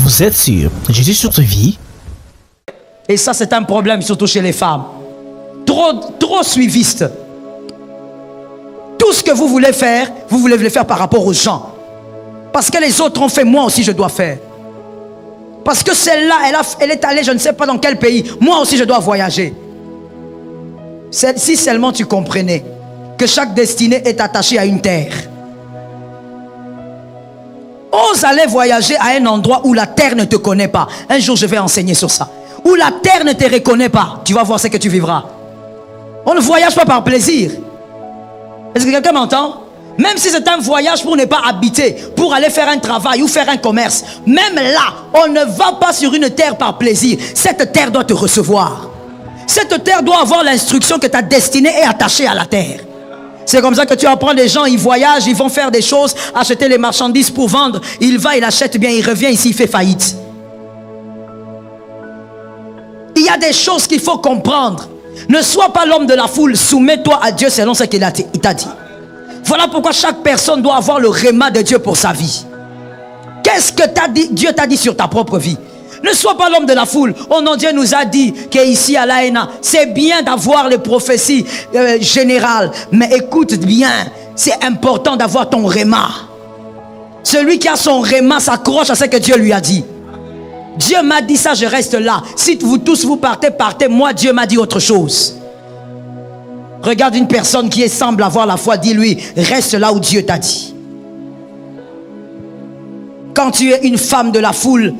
Vous êtes sûr, Jésus sur ta vie? Et ça, c'est un problème, surtout chez les femmes. Trop suivistes. Tout ce que vous voulez faire, vous voulez le faire par rapport aux gens. Parce que les autres ont fait, moi aussi je dois faire. Parce que celle-là, elle est allée, je ne sais pas dans quel pays. Moi aussi je dois voyager. Si seulement tu comprenais que chaque destinée est attachée à une terre. Ose aller voyager à un endroit où la terre ne te connaît pas. Un jour je vais enseigner sur ça. Où la terre ne te reconnaît pas. Tu vas voir ce que tu vivras. On ne voyage pas par plaisir. Est-ce que quelqu'un m'entend? Même si c'est un voyage pour ne pas habiter, pour aller faire un travail ou faire un commerce, même là, on ne va pas sur une terre par plaisir. Cette terre doit te recevoir. Cette terre doit avoir l'instruction que ta destinée est attachée à la terre. C'est comme ça que tu apprends des gens, ils voyagent, ils vont faire des choses, acheter les marchandises pour vendre. Il va, il achète bien, il revient ici, il fait faillite. Il y a des choses qu'il faut comprendre. Ne sois pas l'homme de la foule, soumets-toi à Dieu selon ce qu'il t'a dit. Voilà pourquoi chaque personne doit avoir le réma de Dieu pour sa vie. Qu'est-ce que Dieu t'a dit sur ta propre vie? Ne sois pas l'homme de la foule. Oh non, Dieu nous a dit qu'ici à l'AENA, c'est bien d'avoir les prophéties générales. Mais écoute bien, c'est important d'avoir ton réma. Celui qui a son réma s'accroche à ce que Dieu lui a dit. Dieu m'a dit ça, je reste là. Si vous tous vous partez, partez. Moi, Dieu m'a dit autre chose. Regarde une personne qui semble avoir la foi, dis-lui, reste là où Dieu t'a dit. Quand tu es une femme de la foule,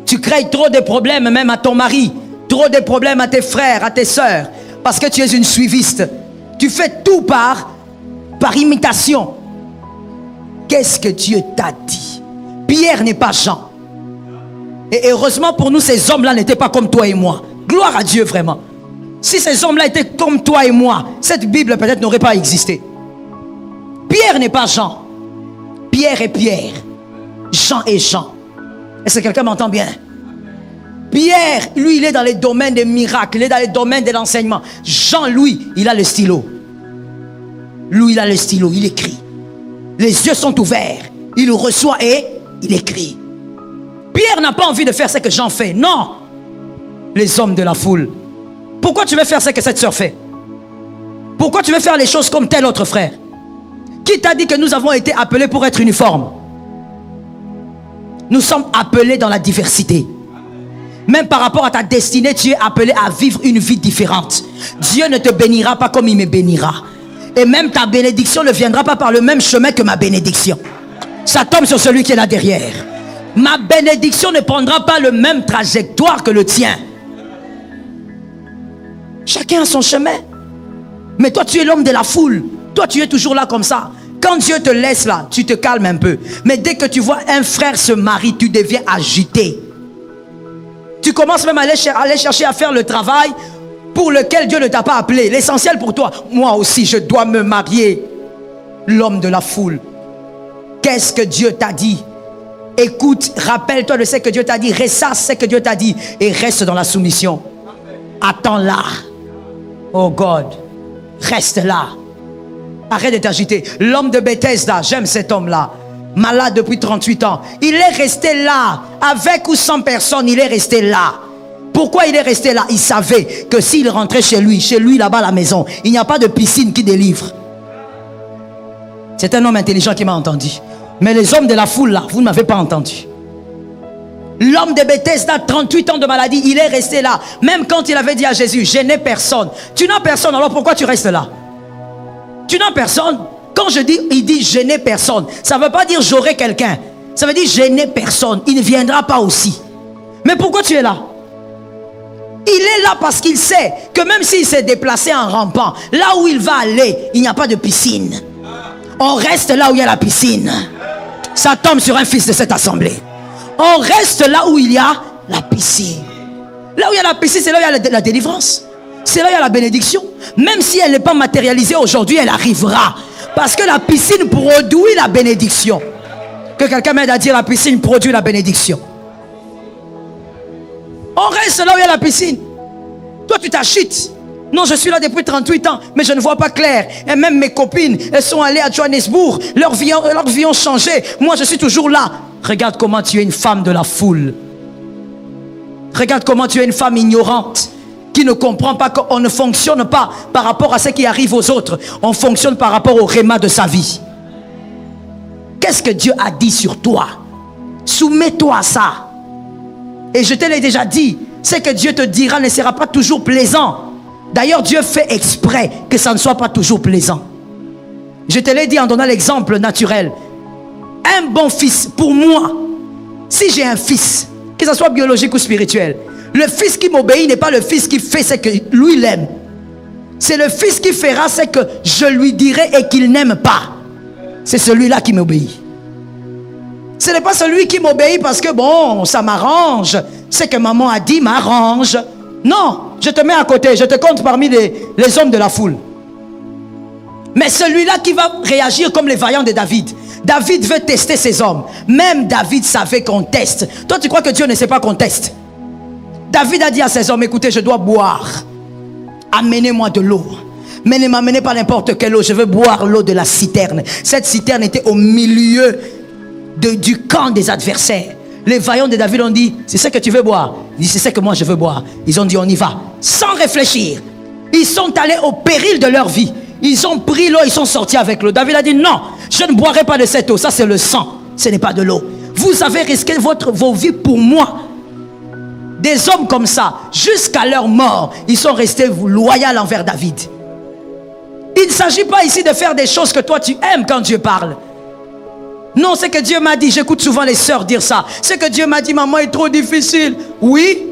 tu crées trop de problèmes même à ton mari, trop de problèmes à tes frères, à tes sœurs, parce que tu es une suiviste. Tu fais tout par imitation. Qu'est-ce que Dieu t'a dit? Pierre n'est pas Jean. Et heureusement pour nous, ces hommes-là n'étaient pas comme toi et moi. Gloire à Dieu vraiment. Si ces hommes-là étaient comme toi et moi, cette Bible peut-être n'aurait pas existé. Pierre n'est pas Jean. Pierre est Pierre. Jean est Jean. Est-ce que quelqu'un m'entend bien? Pierre, lui, il est dans les domaines des miracles. Il est dans les domaines de l'enseignement. Jean, lui, il a le stylo. Lui, il a le stylo. Il écrit. Les yeux sont ouverts. Il reçoit et il écrit. Pierre n'a pas envie de faire ce que Jean fait. Non. Les hommes de la foule. Pourquoi tu veux faire ce que cette sœur fait? Pourquoi tu veux faire les choses comme tel autre frère? Qui t'a dit que nous avons été appelés pour être uniformes? Nous sommes appelés dans la diversité. Même par rapport à ta destinée, tu es appelé à vivre une vie différente. Dieu ne te bénira pas comme il me bénira. Et même ta bénédiction ne viendra pas par le même chemin que ma bénédiction. Ça tombe sur celui qui est là derrière. Ma bénédiction ne prendra pas le même trajectoire que le tien. Chacun a son chemin. Mais toi, tu es l'homme de la foule. Toi, tu es toujours là comme ça. Quand Dieu te laisse là, tu te calmes un peu. Mais dès que tu vois un frère se marier, tu deviens agité. Tu commences même à aller chercher à faire le travail pour lequel Dieu ne t'a pas appelé. L'essentiel pour toi, moi aussi, je dois me marier. L'homme de la foule. Qu'est-ce que Dieu t'a dit? Écoute, rappelle-toi de ce que Dieu t'a dit. Ressasse ce que Dieu t'a dit et reste dans la soumission. Attends là. Oh God, reste là. Arrête de t'agiter. L'homme de Bethesda, j'aime cet homme-là. Malade depuis 38 ans. Il est resté là. Avec ou sans personne, il est resté là. Pourquoi il est resté là? Il savait que s'il rentrait chez lui là-bas à la maison, il n'y a pas de piscine qui délivre. C'est un homme intelligent qui m'a entendu. Mais les hommes de la foule là, vous ne m'avez pas entendu. L'homme de Bethesda, 38 ans de maladie, il est resté là. Même quand il avait dit à Jésus, je n'ai personne. Tu n'as personne, alors pourquoi tu restes là? Tu n'as personne. Quand il dit je n'ai personne, ça ne veut pas dire j'aurai quelqu'un. Ça veut dire je n'ai personne. Il ne viendra pas aussi. Mais pourquoi tu es là? Il est là parce qu'il sait que même s'il s'est déplacé en rampant, là où il va aller, il n'y a pas de piscine. On reste là où il y a la piscine. Ça tombe sur un fils de cette assemblée. On reste là où il y a la piscine. Là où il y a la piscine, c'est là où il y a la délivrance. C'est là où il y a la bénédiction. Même si elle n'est pas matérialisée aujourd'hui, elle arrivera. Parce que la piscine produit la bénédiction. Que quelqu'un m'aide à dire la piscine produit la bénédiction. On reste là où il y a la piscine. Toi tu t'achites. Non, je suis là depuis 38 ans, mais je ne vois pas clair. Et même mes copines, elles sont allées à Johannesburg. Leur vie ont changé. Moi, je suis toujours là. Regarde comment tu es une femme de la foule. Regarde comment tu es une femme ignorante qui ne comprend pas qu'on ne fonctionne pas par rapport à ce qui arrive aux autres. On fonctionne par rapport au réma de sa vie. Qu'est-ce que Dieu a dit sur toi? Soumets-toi à ça. Et je te l'ai déjà dit, ce que Dieu te dira ne sera pas toujours plaisant. D'ailleurs, Dieu fait exprès que ça ne soit pas toujours plaisant. Je te l'ai dit en donnant l'exemple naturel. Un bon fils, pour moi, si j'ai un fils, que ce soit biologique ou spirituel, le fils qui m'obéit n'est pas le fils qui fait ce que lui il aime. C'est le fils qui fera ce que je lui dirai et qu'il n'aime pas. C'est celui-là qui m'obéit. Ce n'est pas celui qui m'obéit parce que bon, ça m'arrange. Ce que maman a dit m'arrange. Non, je te mets à côté, je te compte parmi les hommes de la foule. Mais celui-là qui va réagir comme les vaillants de David. David veut tester ses hommes. Même David savait qu'on teste. Toi, tu crois que Dieu ne sait pas qu'on teste? David a dit à ses hommes, écoutez, je dois boire. Amenez-moi de l'eau. Mais ne m'amenez pas n'importe quelle eau. Je veux boire l'eau de la citerne. Cette citerne était au milieu du camp des adversaires. Les vaillants de David ont dit, c'est ce que tu veux boire? Il dit, c'est ce que moi je veux boire. Ils ont dit, on y va. Sans réfléchir. Ils sont allés au péril de leur vie. Ils ont pris l'eau, ils sont sortis avec l'eau. David a dit, non, je ne boirai pas de cette eau. Ça, c'est le sang. Ce n'est pas de l'eau. Vous avez risqué vos vies pour moi. Des hommes comme ça, jusqu'à leur mort, ils sont restés loyaux envers David. Il ne s'agit pas ici de faire des choses que toi tu aimes quand Dieu parle. Non, c'est que Dieu m'a dit, j'écoute souvent les sœurs dire ça. C'est que Dieu m'a dit, maman est trop difficile. Oui,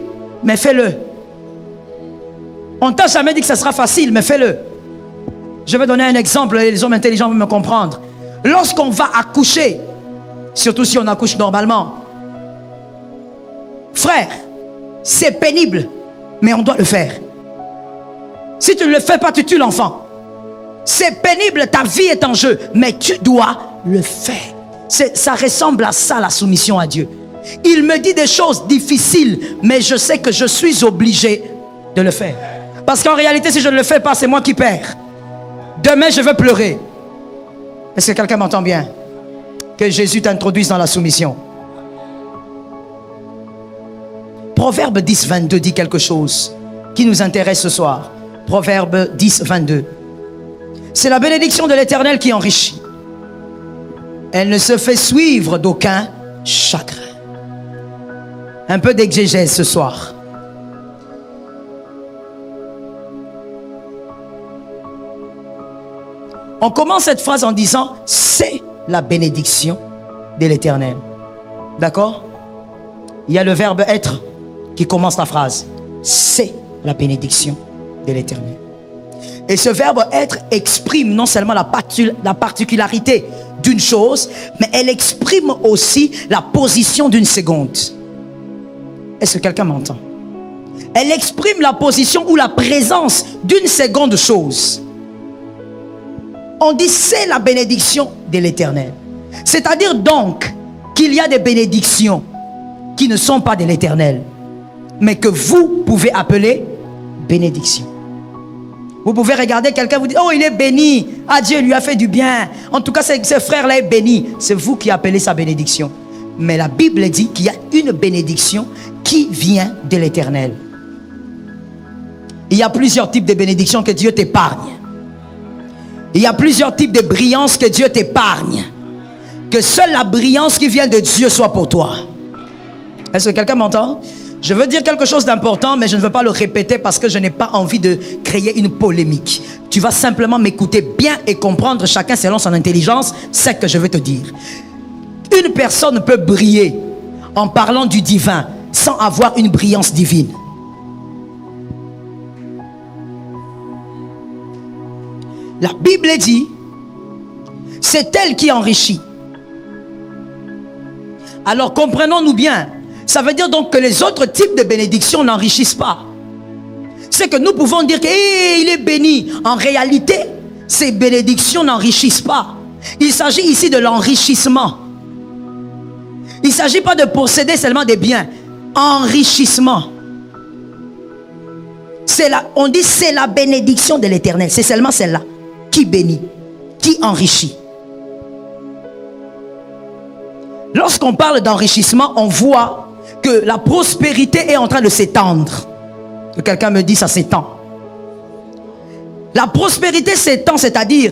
mais fais-le. On t'a jamais dit que ça sera facile, mais fais-le. Je vais donner un exemple, les hommes intelligents vont me comprendre. Lorsqu'on va accoucher, surtout si on accouche normalement, frère, c'est pénible, mais on doit le faire. Si tu ne le fais pas, tu tues l'enfant. C'est pénible, ta vie est en jeu, mais tu dois le faire. Ça ressemble à ça, la soumission à Dieu. Il me dit des choses difficiles, mais je sais que je suis obligé de le faire. Parce qu'en réalité, si je ne le fais pas, c'est moi qui perds. Demain, je vais pleurer. Est-ce que quelqu'un m'entend bien? Que Jésus t'introduise dans la soumission. Proverbe 10, 22 dit quelque chose qui nous intéresse ce soir. Proverbe 10, 22. C'est la bénédiction de l'Éternel qui enrichit. Elle ne se fait suivre d'aucun chagrin. Un peu d'exégèse ce soir. On commence cette phrase en disant « c'est la bénédiction de l'Éternel ». D'accord? Il y a le verbe « être » qui commence la phrase. C'est la bénédiction de l'Éternel. Et ce verbe « être » exprime non seulement la particularité d'une chose, mais elle exprime aussi la position d'une seconde. Est-ce que quelqu'un m'entend? Elle exprime la position ou la présence d'une seconde chose. On dit c'est la bénédiction de l'Éternel. C'est-à-dire donc qu'il y a des bénédictions qui ne sont pas de l'Éternel, mais que vous pouvez appeler bénédiction. Vous pouvez regarder quelqu'un, vous dites, oh il est béni, ah Dieu lui a fait du bien, en tout cas ce frère-là est béni. C'est vous qui appelez sa bénédiction. Mais la Bible dit qu'il y a une bénédiction qui vient de l'Éternel. Il y a plusieurs types de bénédictions que Dieu t'épargne. Il y a plusieurs types de brillance que Dieu t'épargne. Que seule la brillance qui vient de Dieu soit pour toi. Est-ce que quelqu'un m'entend? Je veux dire quelque chose d'important, mais je ne veux pas le répéter parce que je n'ai pas envie de créer une polémique. Tu vas simplement m'écouter bien et comprendre chacun selon son intelligence ce que je veux te dire. Une personne peut briller en parlant du divin sans avoir une brillance divine. La Bible dit, c'est elle qui enrichit. Alors comprenons-nous bien. Ça veut dire donc que les autres types de bénédictions n'enrichissent pas. C'est que nous pouvons dire qu'il est béni. En réalité, ces bénédictions n'enrichissent pas. Il s'agit ici de l'enrichissement. Il ne s'agit pas de posséder seulement des biens. Enrichissement. On dit c'est la bénédiction de l'Éternel. C'est seulement celle-là qui bénit, qui enrichit. Lorsqu'on parle d'enrichissement, on voit que que la prospérité est en train de s'étendre. Que quelqu'un me dit ça s'étend. La prospérité s'étend, c'est-à-dire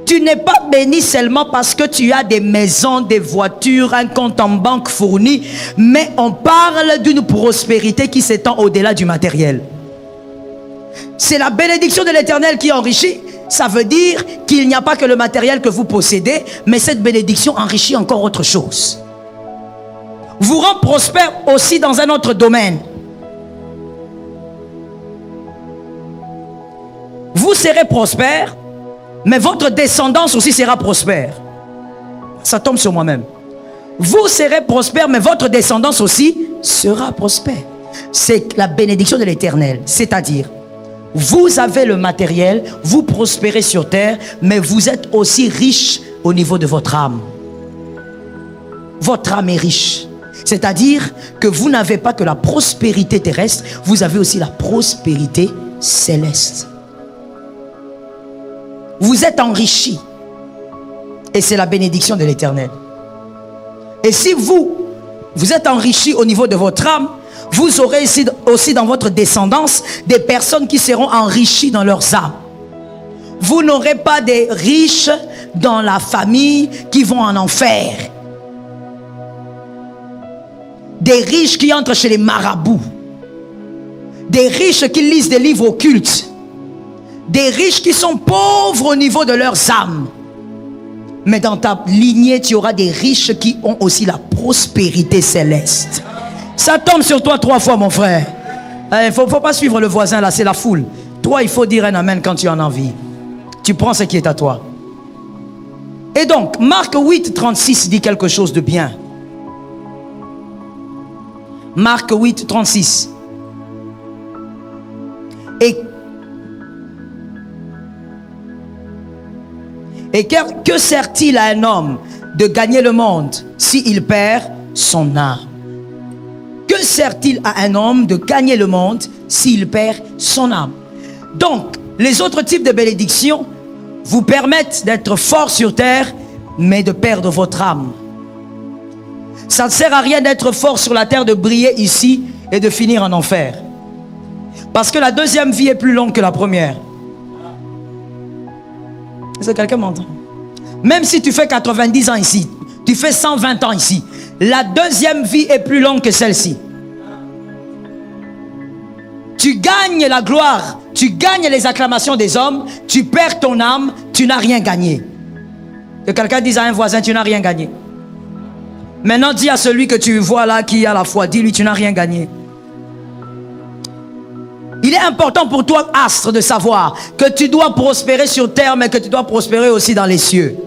tu n'es pas béni seulement parce que tu as des maisons, des voitures, un compte en banque fourni, mais on parle d'une prospérité qui s'étend au-delà du matériel. C'est la bénédiction de l'Éternel qui enrichit. Ça veut dire qu'il n'y a pas que le matériel que vous possédez, mais cette bénédiction enrichit encore autre chose. Vous rend prospère aussi dans un autre domaine. Vous serez prospère, mais votre descendance aussi sera prospère. Ça tombe sur moi-même. Vous serez prospère, mais votre descendance aussi sera prospère. C'est la bénédiction de l'Éternel. C'est-à-dire, vous avez le matériel, vous prospérez sur terre, mais vous êtes aussi riche au niveau de votre âme. Votre âme est riche. C'est-à-dire que vous n'avez pas que la prospérité terrestre, vous avez aussi la prospérité céleste. Vous êtes enrichi. Et c'est la bénédiction de l'Éternel. Et si vous êtes enrichi au niveau de votre âme, vous aurez aussi dans votre descendance des personnes qui seront enrichies dans leurs âmes. Vous n'aurez pas des riches dans la famille qui vont en enfer. Des riches qui entrent chez les marabouts. Des riches qui lisent des livres occultes. Des riches qui sont pauvres au niveau de leurs âmes. Mais dans ta lignée, tu auras des riches qui ont aussi la prospérité céleste. Ça tombe sur toi 3 fois, mon frère. Il ne faut pas suivre le voisin, là, c'est la foule. Toi, il faut dire un amen quand tu en as envie. Tu prends ce qui est à toi. Et donc, Marc 8, 36 dit quelque chose de bien. Marc 8, 36. Et que sert-il à un homme de gagner le monde s'il perd son âme? Que sert-il à un homme de gagner le monde s'il perd son âme? Donc, les autres types de bénédictions vous permettent d'être fort sur terre, mais de perdre votre âme. Ça ne sert à rien d'être fort sur la terre, de briller ici et de finir en enfer. Parce que la deuxième vie est plus longue que la première. Est-ce que quelqu'un m'entend? Même si tu fais 90 ans ici, tu fais 120 ans ici, la deuxième vie est plus longue que celle-ci. Tu gagnes la gloire, tu gagnes les acclamations des hommes, tu perds ton âme, tu n'as rien gagné. Que quelqu'un dise à un voisin, tu n'as rien gagné. Maintenant, dis à celui que tu vois là, qui a la foi, dis-lui, tu n'as rien gagné. Il est important pour toi, astre, de savoir que tu dois prospérer sur terre, mais que tu dois prospérer aussi dans les cieux.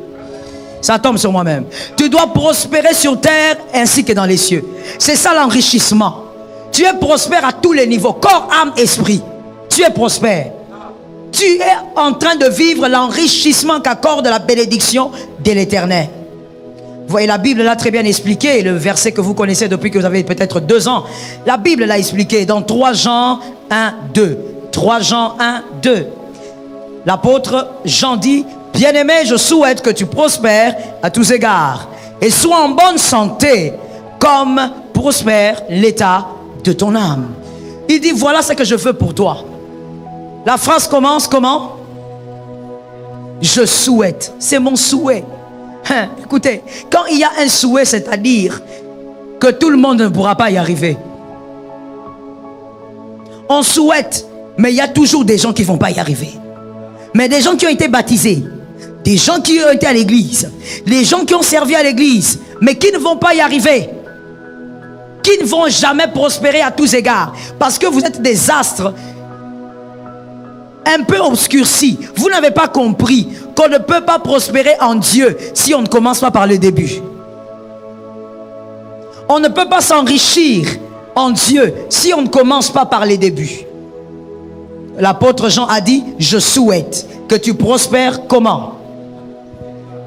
Ça tombe sur moi-même. Tu dois prospérer sur terre ainsi que dans les cieux. C'est ça l'enrichissement. Tu es prospère à tous les niveaux, corps, âme, esprit. Tu es prospère. Tu es en train de vivre l'enrichissement qu'accorde la bénédiction de l'Éternel. Vous voyez, la Bible l'a très bien expliqué, le verset que vous connaissez depuis que vous avez peut-être 2 ans. La Bible l'a expliqué dans 3 Jean 1, 2. 3 Jean 1, 2. L'apôtre Jean dit, bien-aimé, je souhaite que tu prospères à tous égards et sois en bonne santé comme prospère l'état de ton âme. Il dit, voilà ce que je veux pour toi. La phrase commence comment? Je souhaite. C'est mon souhait. Écoutez, quand il y a un souhait, c'est-à-dire que tout le monde ne pourra pas y arriver. On souhaite, mais il y a toujours des gens qui ne vont pas y arriver. Mais des gens qui ont été baptisés, des gens qui ont été à l'église, les gens qui ont servi à l'église, mais qui ne vont pas y arriver, qui ne vont jamais prospérer à tous égards, parce que vous êtes des astres un peu obscurcis. Vous n'avez pas compris qu'on ne peut pas prospérer en Dieu si on ne commence pas par le début. On ne peut pas s'enrichir en Dieu si on ne commence pas par les débuts. L'apôtre Jean a dit, je souhaite que tu prospères comment?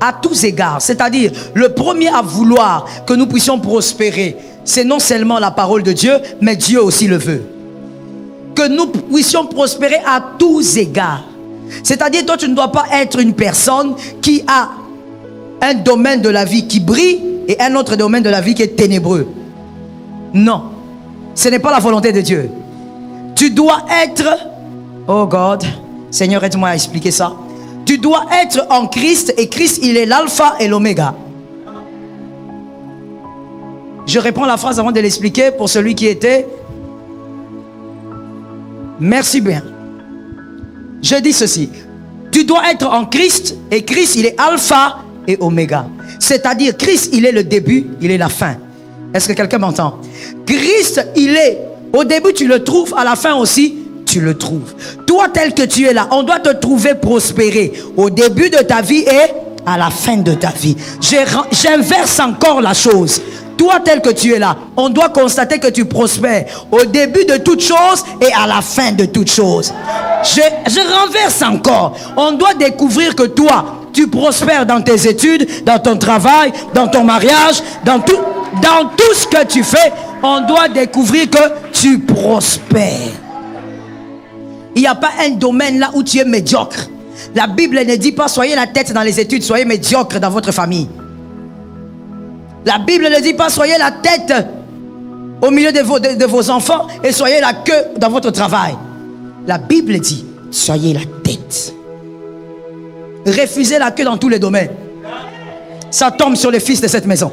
À tous égards. C'est-à-dire, le premier à vouloir que nous puissions prospérer, c'est non seulement la parole de Dieu, mais Dieu aussi le veut. Que nous puissions prospérer à tous égards. C'est-à-dire, toi, tu ne dois pas être une personne qui a un domaine de la vie qui brille et un autre domaine de la vie qui est ténébreux. Non. Ce n'est pas la volonté de Dieu. Tu dois être, oh God, Seigneur, aide-moi à expliquer ça. Tu dois être en Christ et Christ, il est l'alpha et l'oméga. Je réponds la phrase avant de l'expliquer pour celui qui était. Merci bien. Je dis ceci. Tu dois être en Christ et Christ, il est alpha et oméga. C'est-à-dire, Christ, il est le début, il est la fin. Est-ce que quelqu'un m'entend? Christ, il est, au début tu le trouves, à la fin aussi, tu le trouves. Toi, tel que tu es là, on doit te trouver prospérer au début de ta vie et à la fin de ta vie. J'inverse encore la chose. Toi, tel que tu es là, on doit constater que tu prospères au début de toute chose et à la fin de toute chose. Je renverse encore. On doit découvrir que toi, tu prospères dans tes études, dans ton travail, dans ton mariage, dans tout ce que tu fais. On doit découvrir que tu prospères. Il n'y a pas un domaine là où tu es médiocre. La Bible ne dit pas soyez la tête dans les études, soyez médiocre dans votre famille. La Bible ne dit pas soyez la tête au milieu de vos enfants et soyez la queue dans votre travail. La Bible dit soyez la tête. Refusez la queue dans tous les domaines. Ça tombe sur les fils de cette maison.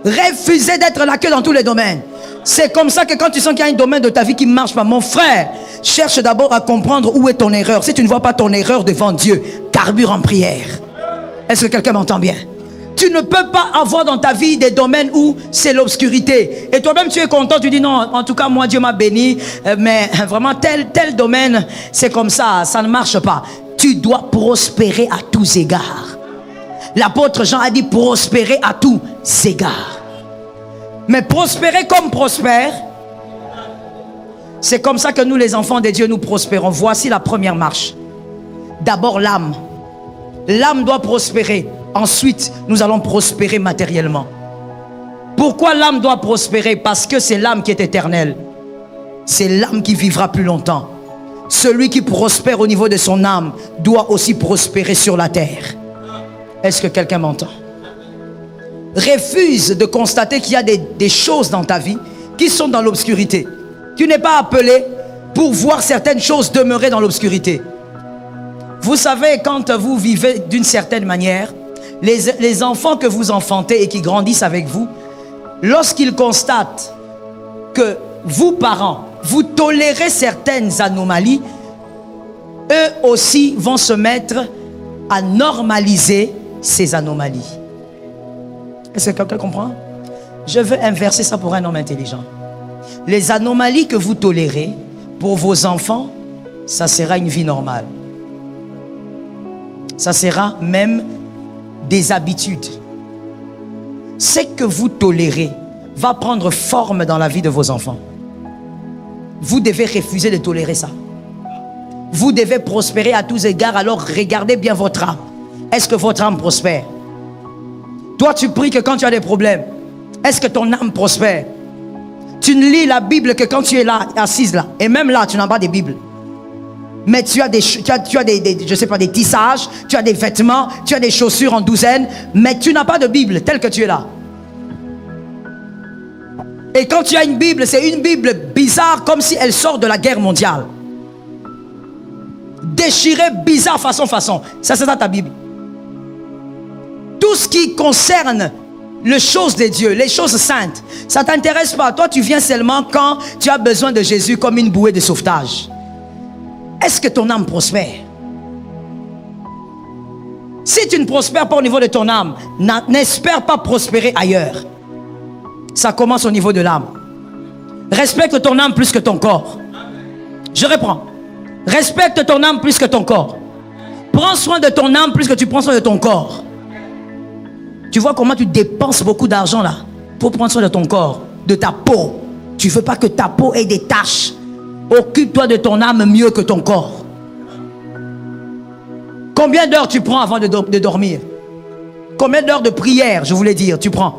Refusez d'être la queue dans tous les domaines. C'est comme ça que quand tu sens qu'il y a un domaine de ta vie qui ne marche pas, mon frère, cherche d'abord à comprendre où est ton erreur. Si tu ne vois pas ton erreur devant Dieu, carbure en prière. Est-ce que quelqu'un m'entend bien? Tu ne peux pas avoir dans ta vie des domaines où c'est l'obscurité. Et toi-même, tu es content, tu dis non, en tout cas, moi, Dieu m'a béni. Mais vraiment, tel domaine, c'est comme ça, ça ne marche pas. Tu dois prospérer à tous égards. L'apôtre Jean a dit prospérer à tous égards. Mais prospérer comme prospère, c'est comme ça que nous, les enfants de Dieu, nous prospérons. Voici la première marche. D'abord, l'âme. L'âme doit prospérer. Ensuite, nous allons prospérer matériellement. Pourquoi l'âme doit prospérer? Parce que c'est l'âme qui est éternelle. C'est l'âme qui vivra plus longtemps. Celui qui prospère au niveau de son âme doit aussi prospérer sur la terre. Est-ce que quelqu'un m'entend? Refuse de constater qu'il y a des choses dans ta vie qui sont dans l'obscurité. Tu n'es pas appelé pour voir certaines choses demeurer dans l'obscurité. Vous savez, quand vous vivez d'une certaine manière, les enfants que vous enfantez et qui grandissent avec vous, lorsqu'ils constatent que vous, parents, vous tolérez certaines anomalies, eux aussi vont se mettre à normaliser ces anomalies. Est-ce que quelqu'un comprend? Je veux inverser ça pour un homme intelligent. Les anomalies que vous tolérez, pour vos enfants, ça sera une vie normale. Ça sera même des habitudes. Ce que vous tolérez va prendre forme dans la vie de vos enfants. Vous devez refuser de tolérer ça. Vous devez prospérer à tous égards. Alors regardez bien votre âme. Est-ce que votre âme prospère? Toi, tu pries que quand tu as des problèmes. Est-ce que ton âme prospère? Tu ne lis la Bible que quand tu es là, assise là. Et même là, tu n'as pas de Bible. Mais tu as je sais pas, des tissages, tu as des vêtements, tu as des chaussures en douzaine, mais tu n'as pas de Bible telle que tu es là. Et quand tu as une Bible, c'est une Bible bizarre, comme si elle sort de la guerre mondiale. Déchirée, bizarre, façon. Ça, c'est ça ta Bible. Tout ce qui concerne les choses de Dieu, les choses saintes, ça ne t'intéresse pas. Toi, tu viens seulement quand tu as besoin de Jésus comme une bouée de sauvetage. Est-ce que ton âme prospère? Si tu ne prospères pas au niveau de ton âme, n'espère pas prospérer ailleurs. Ça commence au niveau de l'âme. Respecte ton âme plus que ton corps. Je reprends. Respecte ton âme plus que ton corps. Prends soin de ton âme plus que tu prends soin de ton corps. Tu vois comment tu dépenses beaucoup d'argent là pour prendre soin de ton corps, de ta peau. Tu ne veux pas que ta peau ait des taches. Occupe-toi de ton âme mieux que ton corps. Combien d'heures tu prends avant de dormir? Combien d'heures de prière, je voulais dire, tu prends?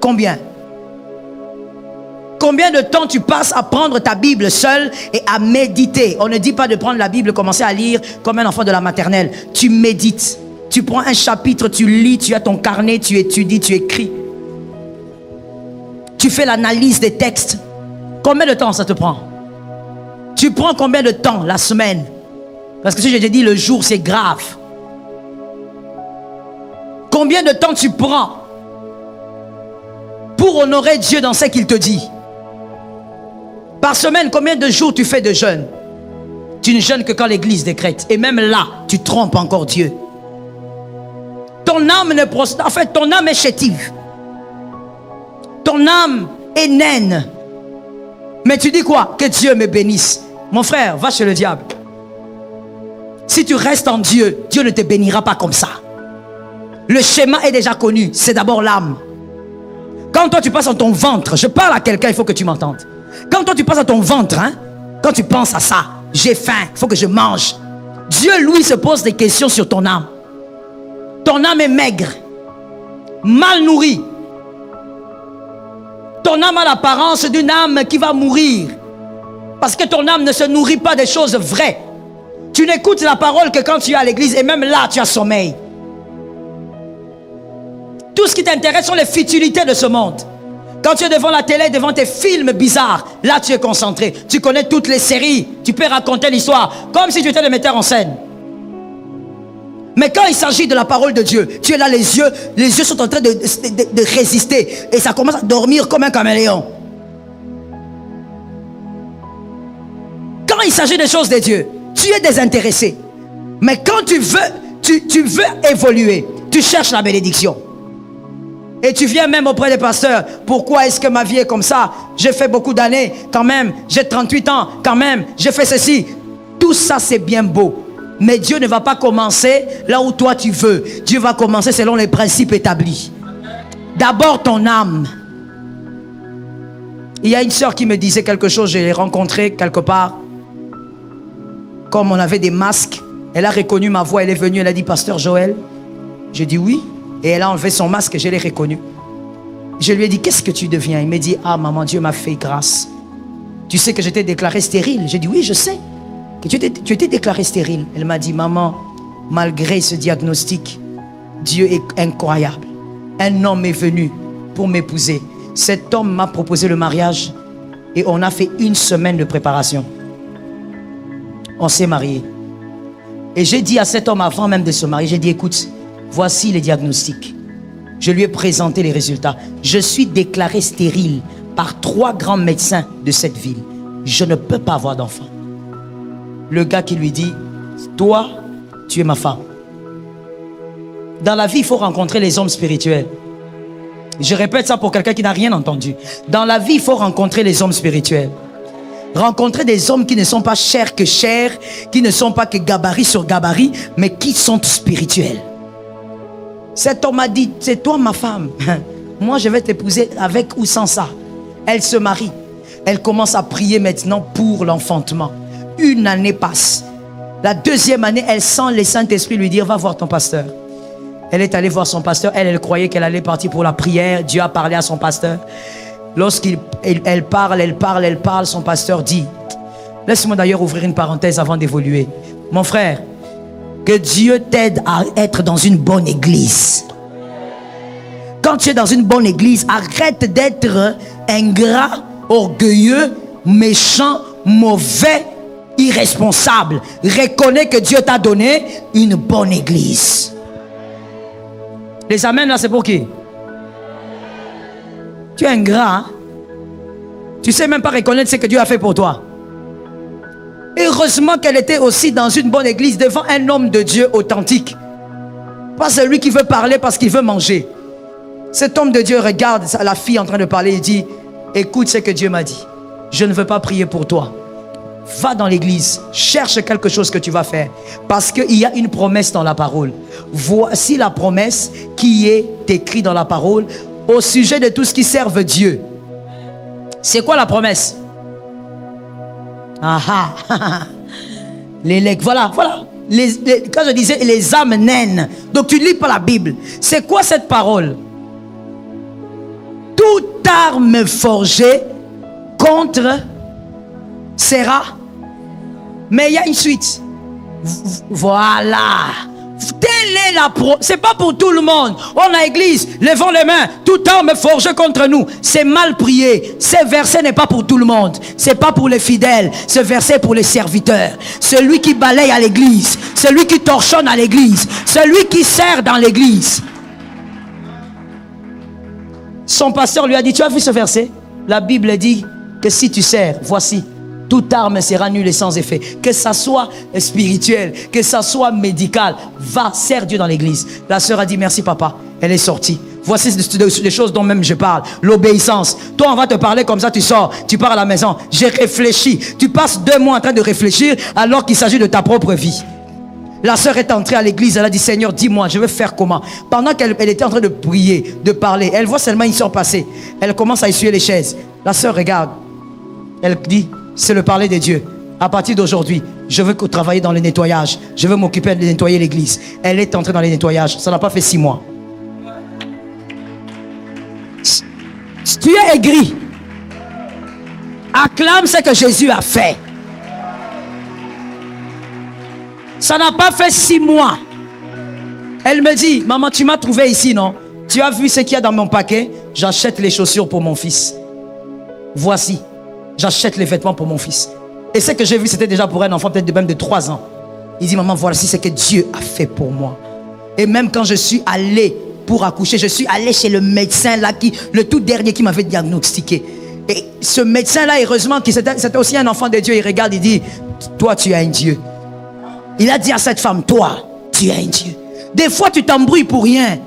Combien? Combien de temps tu passes à prendre ta Bible seule et à méditer? On ne dit pas de prendre la Bible, commencer à lire comme un enfant de la maternelle. Tu médites. Tu prends un chapitre, tu lis, tu as ton carnet, tu étudies, tu écris. Tu fais l'analyse des textes. Combien de temps ça te prend? Tu prends combien de temps la semaine? Parce que si je te dis le jour, c'est grave. Combien de temps tu prends pour honorer Dieu dans ce qu'il te dit? Par semaine, combien de jours tu fais de jeûne? Tu ne jeûnes que quand l'église décrète. Et même là, tu trompes encore Dieu. Ton âme ne prospère. En fait, ton âme est chétive. Ton âme est naine. Mais tu dis quoi? Que Dieu me bénisse. Mon frère, va chez le diable. Si tu restes en Dieu, Dieu ne te bénira pas comme ça. Le schéma est déjà connu. C'est d'abord l'âme. Quand toi tu passes dans ton ventre, je parle à quelqu'un, il faut que tu m'entendes. Quand toi tu passes dans ton ventre, quand tu penses à ça, j'ai faim, il faut que je mange. Dieu, lui, se pose des questions sur ton âme. Ton âme est maigre, mal nourrie. Ton âme a l'apparence d'une âme qui va mourir. Parce que ton âme ne se nourrit pas des choses vraies. Tu n'écoutes la parole que quand tu es à l'église et même là tu as sommeil. Tout ce qui t'intéresse sont les futilités de ce monde. Quand tu es devant la télé, devant tes films bizarres, là tu es concentré. Tu connais toutes les séries. Tu peux raconter l'histoire comme si tu étais le metteur en scène. Mais quand il s'agit de la parole de Dieu, tu es là, les yeux sont en train de résister. Et ça commence à dormir comme un caméléon. Quand il s'agit des choses de Dieu, tu es désintéressé. Mais quand tu veux évoluer, tu cherches la bénédiction. Et tu viens même auprès des pasteurs. Pourquoi est-ce que ma vie est comme ça? J'ai fait beaucoup d'années quand même. J'ai 38 ans quand même. J'ai fait ceci. Tout ça c'est bien beau. Mais Dieu ne va pas commencer là où toi tu veux. Dieu va commencer selon les principes établis. D'abord ton âme. Il y a une sœur qui me disait quelque chose. Je l'ai rencontrée quelque part. Comme on avait des masques. Elle a reconnu ma voix. Elle est venue. Elle a dit, Pasteur Joël. J'ai dit oui. Et elle a enlevé son masque et je l'ai reconnu. Je lui ai dit, qu'est-ce que tu deviens? Il m'a dit, ah maman, Dieu m'a fait grâce. Tu sais que j'étais déclarée stérile? J'ai dit, oui, je sais. Que tu étais déclarée stérile. Elle m'a dit, maman, malgré ce diagnostic, Dieu est incroyable. Un homme est venu pour m'épouser. Cet homme m'a proposé le mariage et on a fait 1 semaine de préparation. On s'est mariés. Et j'ai dit à cet homme avant même de se marier, j'ai dit, écoute, voici les diagnostics. Je lui ai présenté les résultats. Je suis déclaré stérile par 3 grands médecins de cette ville. Je ne peux pas avoir d'enfant. Le gars qui lui dit, toi, tu es ma femme. Dans la vie, il faut rencontrer les hommes spirituels. Je répète ça pour quelqu'un qui n'a rien entendu. Dans la vie, il faut rencontrer les hommes spirituels. Rencontrer des hommes qui ne sont pas chers que chers, qui ne sont pas que gabarit sur gabarit, mais qui sont spirituels. Cet homme a dit, c'est toi ma femme. Moi, je vais t'épouser avec ou sans ça. Elle se marie. Elle commence à prier maintenant pour l'enfantement. 1 année passe. La 2e année, elle sent le Saint-Esprit lui dire, va voir ton pasteur. Elle est allée voir son pasteur. Elle croyait qu'elle allait partir pour la prière. Dieu a parlé à son pasteur. Lorsqu'elle parle, son pasteur dit, laisse-moi d'ailleurs ouvrir une parenthèse avant d'évoluer. Mon frère, que Dieu t'aide à être dans une bonne église. Quand tu es dans une bonne église, arrête d'être ingrat, orgueilleux, méchant, mauvais, irresponsable. Reconnais que Dieu t'a donné une bonne église. Les amens là, c'est pour qui? Tu es ingrat, hein? Tu sais même pas reconnaître ce que Dieu a fait pour toi. Heureusement qu'elle était aussi dans une bonne église devant un homme de Dieu authentique. Pas celui qui veut parler parce qu'il veut manger. Cet homme de Dieu regarde la fille en train de parler et dit, écoute ce que Dieu m'a dit. Je ne veux pas prier pour toi. Va dans l'église, cherche quelque chose que tu vas faire. Parce qu'il y a une promesse dans la parole. Voici la promesse qui est écrite dans la parole au sujet de tout ce qui serve Dieu. C'est quoi la promesse? Ah ah. Voilà. Quand je disais les âmes naines. Donc tu ne lis pas la Bible. C'est quoi cette parole? Toute arme forgée contre sera. Mais il y a une suite. Voilà. Telle est la c'est pas pour tout le monde. On a église, levons les mains, tout arme forgé contre nous. C'est mal prié. Ce verset n'est pas pour tout le monde. C'est pas pour les fidèles. Ce verset est pour les serviteurs. Celui qui balaye à l'église, celui qui torchonne à l'église, celui qui sert dans l'église. Son pasteur lui a dit, tu as vu ce verset? La Bible dit que si tu sers, voici, toute arme sera nulle et sans effet. Que ça soit spirituel, que ça soit médical, va, sers Dieu dans l'église. La sœur a dit, merci papa. Elle est sortie. Voici des choses dont même je parle. L'obéissance. Toi, on va te parler comme ça, tu sors, tu pars à la maison. J'ai réfléchi. Tu passes 2 mois en train de réfléchir alors qu'il s'agit de ta propre vie. La sœur est entrée à l'église, elle a dit, Seigneur, dis-moi, je vais faire comment? Pendant qu'elle était en train de prier, de parler, elle voit seulement une sœur passer. Elle commence à essuyer les chaises. La sœur regarde. Elle dit, c'est le parler de Dieu. À partir d'aujourd'hui, je veux travailler dans le nettoyage. Je veux m'occuper de nettoyer l'église. Elle est entrée dans le nettoyage. Ça n'a pas fait 6 mois. Si tu es aigri, acclame ce que Jésus a fait. Ça n'a pas fait 6 mois. Elle me dit, maman, tu m'as trouvé ici, non? Tu as vu ce qu'il y a dans mon paquet? J'achète les chaussures pour mon fils. Voici, j'achète les vêtements pour mon fils. Et ce que j'ai vu, c'était déjà pour un enfant peut-être même de 3 ans. Il dit, maman, voici ce que Dieu a fait pour moi. Et même quand je suis allé pour accoucher, je suis allé chez le médecin là, le tout dernier qui m'avait diagnostiqué. Et ce médecin-là, heureusement, c'était aussi un enfant de Dieu. Il regarde, il dit, toi, tu es un Dieu. Il a dit à cette femme, toi, tu es un Dieu. Des fois, tu t'embrouilles pour rien.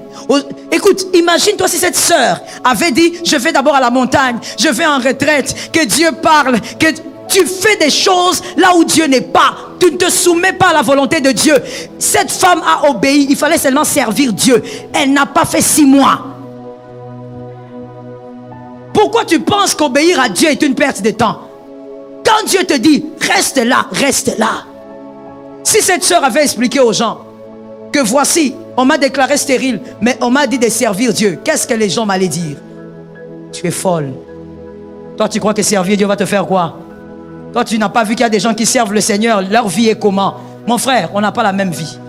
Écoute, imagine-toi si cette sœur avait dit, je vais d'abord à la montagne, je vais en retraite, que Dieu parle, que tu fais des choses là où Dieu n'est pas. Tu ne te soumets pas à la volonté de Dieu. Cette femme a obéi, il fallait seulement servir Dieu. Elle n'a pas fait 6 mois. Pourquoi tu penses qu'obéir à Dieu est une perte de temps? Quand Dieu te dit, reste là, reste là. Si cette sœur avait expliqué aux gens que voici, on m'a déclaré stérile, mais on m'a dit de servir Dieu, qu'est-ce que les gens m'allaient dire? Tu es folle. Toi, tu crois que servir Dieu va te faire quoi? Toi, tu n'as pas vu qu'il y a des gens qui servent le Seigneur, leur vie est comment? Mon frère, on n'a pas la même vie.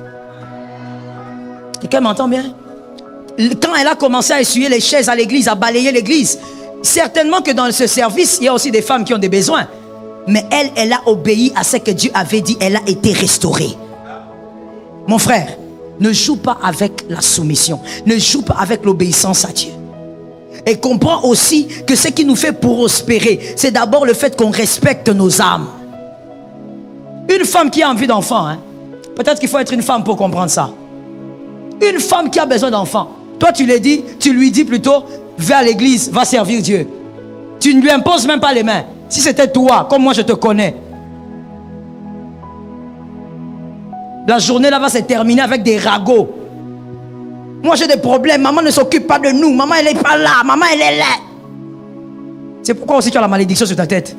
Quelqu'un m'entend bien? Quand elle a commencé à essuyer les chaises à l'église, à balayer l'église, certainement que dans ce service, il y a aussi des femmes qui ont des besoins. Mais elle a obéi à ce que Dieu avait dit. Elle a été restaurée. Mon frère, ne joue pas avec la soumission. Ne joue pas avec l'obéissance à Dieu. Et comprends aussi que ce qui nous fait prospérer, c'est d'abord le fait qu'on respecte nos âmes. Une femme qui a envie d'enfant, hein, peut-être qu'il faut être une femme pour comprendre ça. Une femme qui a besoin d'enfant. Toi, tu lui dis plutôt, va à l'église, va servir Dieu. Tu ne lui imposes même pas les mains. Si c'était toi, comme moi je te connais, la journée là va se terminer avec des ragots. Moi j'ai des problèmes, maman ne s'occupe pas de nous, maman elle n'est pas là, maman elle est là. C'est pourquoi aussi tu as la malédiction sur ta tête.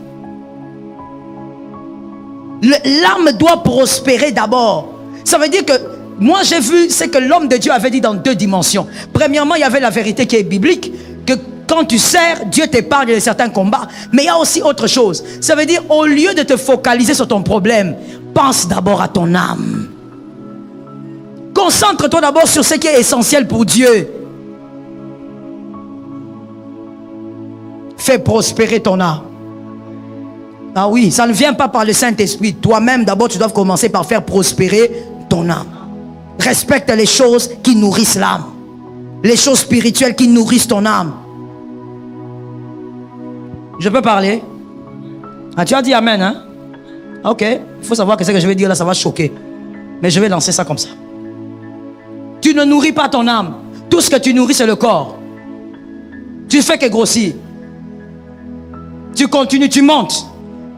L'âme doit prospérer d'abord. Ça veut dire que moi j'ai vu ce que l'homme de Dieu avait dit dans 2 dimensions. Premièrement, il y avait la vérité qui est biblique, que quand tu sers, Dieu t'épargne de certains combats. Mais il y a aussi autre chose. Ça veut dire, au lieu de te focaliser sur ton problème, pense d'abord à ton âme. Concentre-toi d'abord sur ce qui est essentiel pour Dieu. Fais prospérer ton âme. Ah oui, ça ne vient pas par le Saint-Esprit. Toi-même, d'abord, tu dois commencer par faire prospérer ton âme. Respecte les choses qui nourrissent l'âme. Les choses spirituelles qui nourrissent ton âme. Je peux parler? Ah, tu as dit Amen, hein? Ok, il faut savoir que ce que je vais dire là, ça va choquer. Mais je vais lancer ça comme ça. Tu ne nourris pas ton âme. Tout ce que tu nourris, c'est le corps. Tu fais que grossir. Tu continues, tu montes.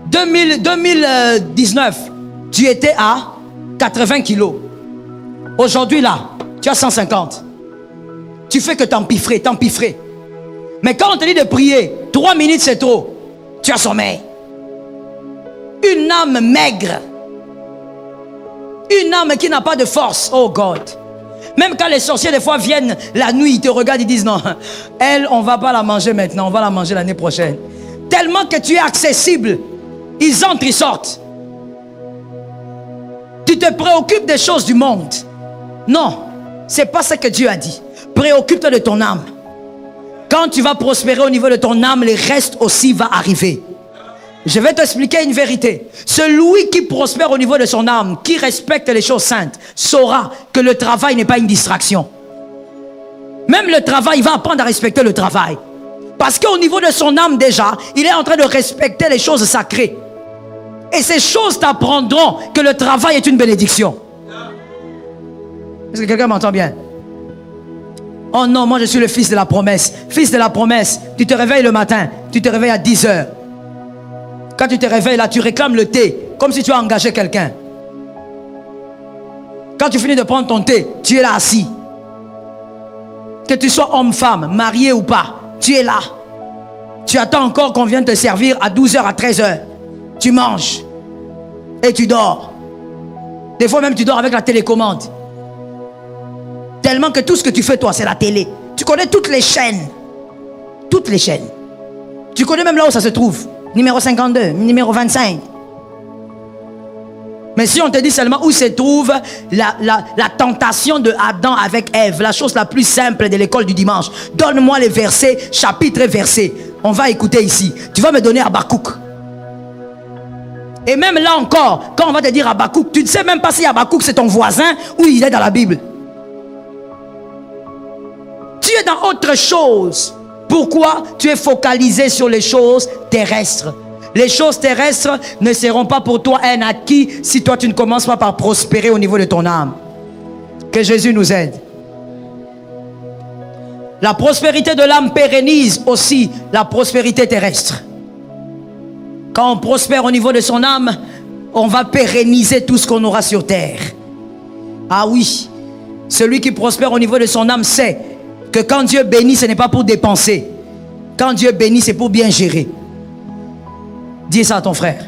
2019, tu étais à 80 kilos. Aujourd'hui là, tu as 150. Tu fais que t'empiffrer. Mais quand on te dit de prier, 3 minutes c'est trop. Tu as sommeil. Une âme maigre. Une âme qui n'a pas de force. Oh God. Même quand les sorciers des fois viennent la nuit, ils te regardent, ils disent non, elle on va pas la manger maintenant, on va la manger l'année prochaine. Tellement que tu es accessible. Ils entrent, ils sortent. Tu te préoccupes des choses du monde. Non, c'est pas ce que Dieu a dit. Préoccupe-toi de ton âme. Quand tu vas prospérer au niveau de ton âme, le reste aussi va arriver. Je vais t'expliquer une vérité. Celui qui prospère au niveau de son âme, qui respecte les choses saintes, saura que le travail n'est pas une distraction. Même le travail, il va apprendre à respecter le travail. Parce qu'au niveau de son âme déjà, il est en train de respecter les choses sacrées. Et ces choses t'apprendront que le travail est une bénédiction. Est-ce que quelqu'un m'entend bien? Oh non, moi je suis le fils de la promesse. Fils de la promesse, tu te réveilles le matin, tu te réveilles à 10 heures. Quand tu te réveilles là, tu réclames le thé, comme si tu as engagé quelqu'un. Quand tu finis de prendre ton thé, tu es là assis. Que tu sois homme, femme, marié ou pas, tu es là. Tu attends encore qu'on vienne te servir à 12h, à 13h. Tu manges et tu dors. Des fois même tu dors avec la télécommande. Tellement que tout ce que tu fais toi, c'est la télé. Tu connais toutes les chaînes. Toutes les chaînes. Tu connais même là où ça se trouve. Numéro 52, numéro 25. Mais si on te dit seulement où se trouve la tentation de Adam avec Ève, la chose la plus simple de l'école du dimanche, donne-moi les versets, chapitre et verset. On va écouter ici. Tu vas me donner Habakkuk. Et même là encore, quand on va te dire Habakkuk, tu ne sais même pas si Habakkuk c'est ton voisin ou il est dans la Bible. Tu es dans autre chose. Pourquoi? Tu es focalisé sur les choses terrestres. Les choses terrestres ne seront pas pour toi un acquis si toi tu ne commences pas par prospérer au niveau de ton âme. Que Jésus nous aide. La prospérité de l'âme pérennise aussi la prospérité terrestre. Quand on prospère au niveau de son âme, on va pérenniser tout ce qu'on aura sur terre. Ah oui, celui qui prospère au niveau de son âme sait que quand Dieu bénit, ce n'est pas pour dépenser. Quand Dieu bénit, c'est pour bien gérer. Dis ça à ton frère.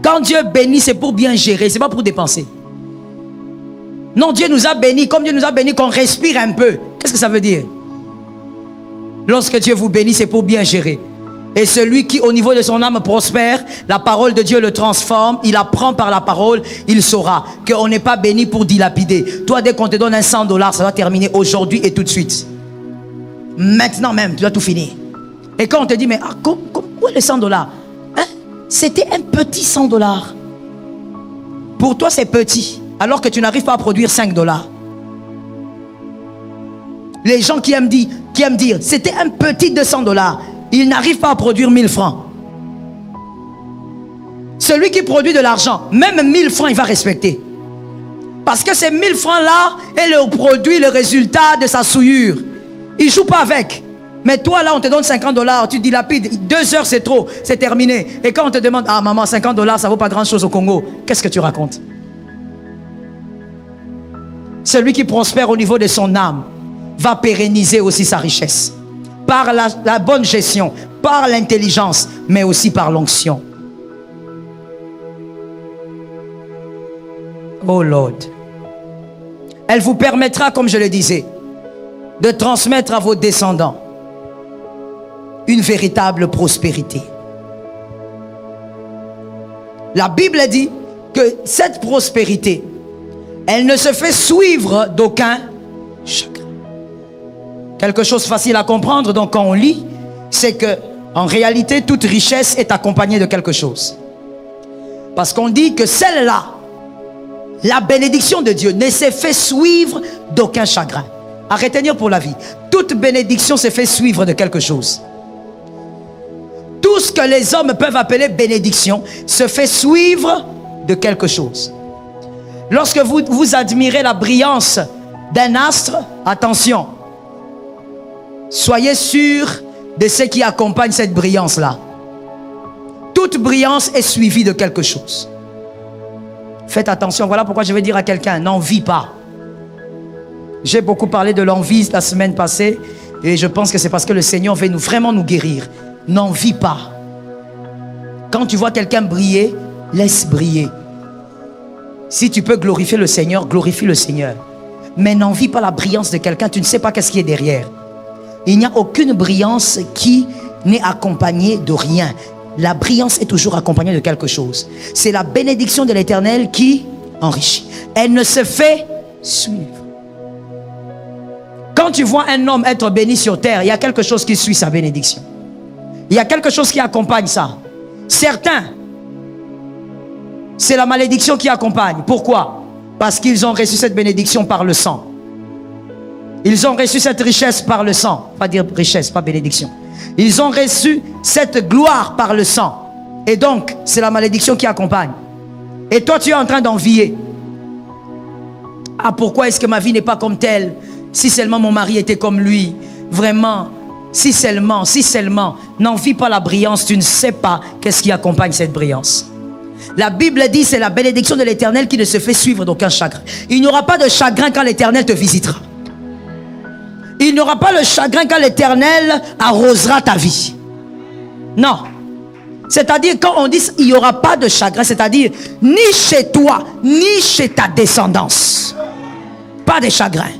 Quand Dieu bénit, c'est pour bien gérer, c'est pas pour dépenser. Non, Dieu nous a bénis, comme Dieu nous a bénis qu'on respire un peu. Qu'est-ce que ça veut dire? Lorsque Dieu vous bénit, c'est pour bien gérer. Et celui qui, au niveau de son âme, prospère, la parole de Dieu le transforme, il apprend par la parole, il saura qu'on n'est pas béni pour dilapider. Toi, dès qu'on te donne un $100, ça va terminer aujourd'hui et tout de suite. Maintenant même, tu dois tout finir. Et quand on te dit, mais où est le $100? Hein? C'était un petit $100. Pour toi, c'est petit, alors que tu n'arrives pas à produire $5. Les gens qui aiment dire, c'était un petit $200. Ils n'arrivent pas à produire 1000 francs. Celui qui produit de l'argent, même 1000 francs, il va respecter. Parce que ces 1000 francs-là est le produit, le résultat de sa souillure. Il ne joue pas avec. Mais toi, là, on te donne $50, tu dilapides. 2 heures, c'est trop, c'est terminé. Et quand on te demande, ah maman, $50, ça ne vaut pas grand-chose au Congo. Qu'est-ce que tu racontes? Celui qui prospère au niveau de son âme va pérenniser aussi sa richesse. Par la bonne gestion, par l'intelligence, mais aussi par l'onction. Oh Lord. Elle vous permettra, comme je le disais, de transmettre à vos descendants une véritable prospérité. La Bible dit que cette prospérité, elle ne se fait suivre d'aucun chagrin. Quelque chose facile à comprendre, donc quand on lit, c'est que en réalité, toute richesse est accompagnée de quelque chose. Parce qu'on dit que celle-là, la bénédiction de Dieu, ne s'est fait suivre d'aucun chagrin. À retenir pour la vie, toute bénédiction se fait suivre de quelque chose. Tout ce que les hommes peuvent appeler bénédiction se fait suivre de quelque chose. Lorsque vous admirez la brillance d'un astre, attention, soyez sûr de ce qui accompagne cette brillance-là. Toute brillance est suivie de quelque chose. Faites attention, voilà pourquoi je vais dire à quelqu'un, n'envie pas. J'ai beaucoup parlé de l'envie la semaine passée et je pense que c'est parce que le Seigneur veut vraiment nous guérir. N'envie pas. Quand tu vois quelqu'un briller, laisse briller. Si tu peux glorifier le Seigneur, glorifie le Seigneur. Mais n'envie pas la brillance de quelqu'un, tu ne sais pas qu'est-ce qui est derrière. Il n'y a aucune brillance qui n'est accompagnée de rien. La brillance est toujours accompagnée de quelque chose. C'est la bénédiction de l'Éternel qui enrichit. Elle ne se fait suivre. Quand tu vois un homme être béni sur terre, il y a quelque chose qui suit sa bénédiction. Il y a quelque chose qui accompagne ça. Certains, c'est la malédiction qui accompagne. Pourquoi? Parce qu'ils ont reçu cette bénédiction par le sang. Ils ont reçu cette richesse par le sang. Pas dire richesse, pas bénédiction. Ils ont reçu cette gloire par le sang. Et donc, c'est la malédiction qui accompagne. Et toi, tu es en train d'envier. Ah, pourquoi est-ce que ma vie n'est pas comme telle? Si seulement mon mari était comme lui. Vraiment, si seulement. N'envie pas la brillance, tu ne sais pas qu'est-ce qui accompagne cette brillance. La Bible dit, c'est la bénédiction de l'Éternel qui ne se fait suivre d'aucun chagrin. Il n'y aura pas de chagrin quand l'Éternel te visitera. Il n'y aura pas le chagrin quand l'Éternel arrosera ta vie. Non. C'est-à-dire, quand on dit il n'y aura pas de chagrin, c'est-à-dire ni chez toi, ni chez ta descendance. Pas de chagrin.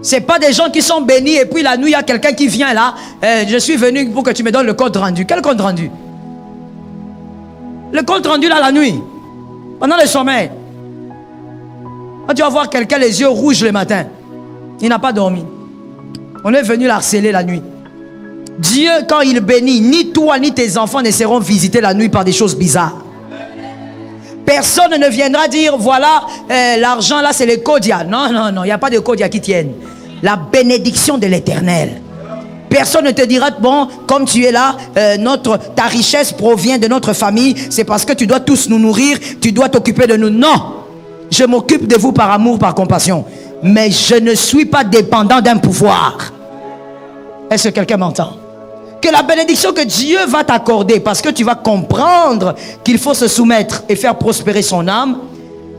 Ce n'est pas des gens qui sont bénis et puis la nuit, il y a quelqu'un qui vient là. Je suis venu pour que tu me donnes le compte rendu. Quel compte rendu? Le compte rendu là la nuit. Pendant le sommeil. Quand tu vas voir quelqu'un les yeux rouges le matin. Il n'a pas dormi. On est venu l'harceler la nuit. Dieu, quand il bénit, ni toi ni tes enfants ne seront visités la nuit par des choses bizarres. Personne ne viendra dire, voilà, l'argent là c'est les Kodia. Non, il n'y a pas de Kodia qui tiennent. La bénédiction de l'Éternel. Personne ne te dira, bon, comme tu es là, ta richesse provient de notre famille, c'est parce que tu dois tous nous nourrir, tu dois t'occuper de nous. Non, je m'occupe de vous par amour, par compassion. Mais je ne suis pas dépendant d'un pouvoir. Est-ce que quelqu'un m'entend? Que la bénédiction que Dieu va t'accorder, parce que tu vas comprendre qu'il faut se soumettre et faire prospérer son âme,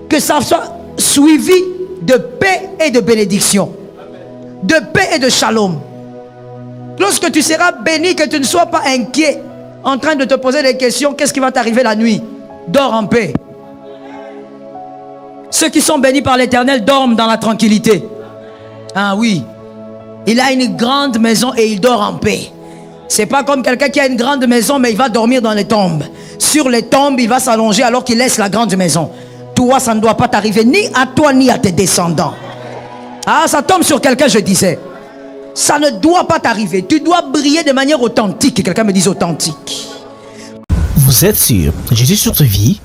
que ça soit suivi de paix et de bénédiction, de paix et de shalom. Lorsque tu seras béni, que tu ne sois pas inquiet en train de te poser des questions, qu'est-ce qui va t'arriver la nuit? Dors en paix. Ceux qui sont bénis par l'Éternel dorment dans la tranquillité. Ah oui, il a une grande maison et il dort en paix. C'est pas comme quelqu'un qui a une grande maison mais il va dormir dans les tombes. Sur les tombes, il va s'allonger alors qu'il laisse la grande maison. Toi, ça ne doit pas t'arriver ni à toi ni à tes descendants. Ah, ça tombe sur quelqu'un, je disais. Ça ne doit pas t'arriver. Tu dois briller de manière authentique. Quelqu'un me dise authentique. Vous êtes sur Jésus sur ta vie?